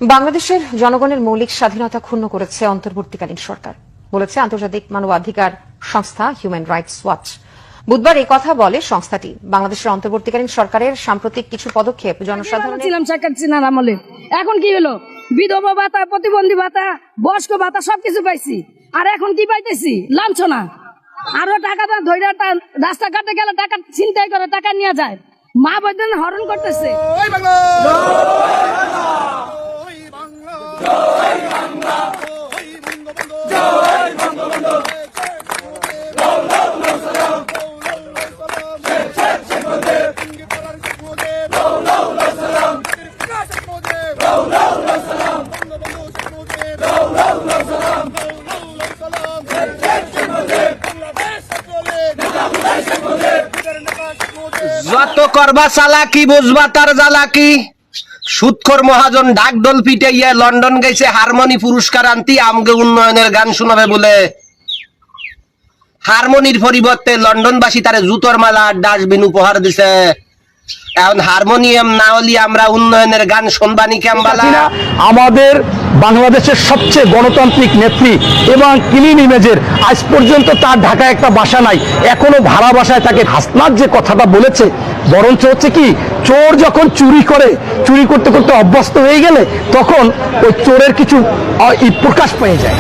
বাংলাদেশের জনগণের মৌলিক স্বাধীনতা ক্ষুণ্ণ করেছে অন্তর্বর্তীকালীন সরকার, বলেছে আন্তর্জাতিক মানবাধিকার সংস্থা হিউম্যান রাইটস ওয়াচ। বুধবার এই কথা বলে সংস্থাটি। বাংলাদেশের অন্তর্বর্তীকালীন সরকারের সাম্প্রতিক কিছু পদক্ষেপ জনসাধারণের আমলে এখন কি হলো, বিধবা ভাতা, প্রতিবন্ধী ভাতা, বয়স্ক ভাতা সবকিছু পাইছি, আর এখন কি পাইতেছি? লাঞ্ছনা। আরো টাকাটা ধরে রাস্তাঘাটে গেলে টাকা ছিনতাই করে, টাকা নিয়ে যায়, মা বোনদের হরণ করতেছে। যত করবা চালাকি বুঝবা তার জ্বালাকি। সুদখোর মহাজন ঢাকঢোল পিটাইয়া লন্ডন গেছে হারমোনি পুরস্কার আনতি আমগে উন্নয়নের গান শোনাবে বলে। হারমোনির পরিবর্তে লন্ডনবাসী তারে জুতোর মালা ডাস্টবিন উপহার দিছে। এখন হারমোনিয়াম না হলে আমরা উন্নয়নের গান শুনবানি কেমবালা। আমাদের বাংলাদেশের সবচেয়ে গণতান্ত্রিক নেত্রী এবং ক্লিন ইমেজের, আজ পর্যন্ত তার ঢাকায় একটা বাসা নাই, এখনো ভাড়া বাসায় থাকে। হাসনাত যে কথাটা বলেছে, বরঞ্চ হচ্ছে কি, চোর যখন চুরি করে, চুরি করতে করতে অভ্যস্ত হয়ে গেলে তখন ওই চোরের কিছু প্রকাশ পেয়ে যায়।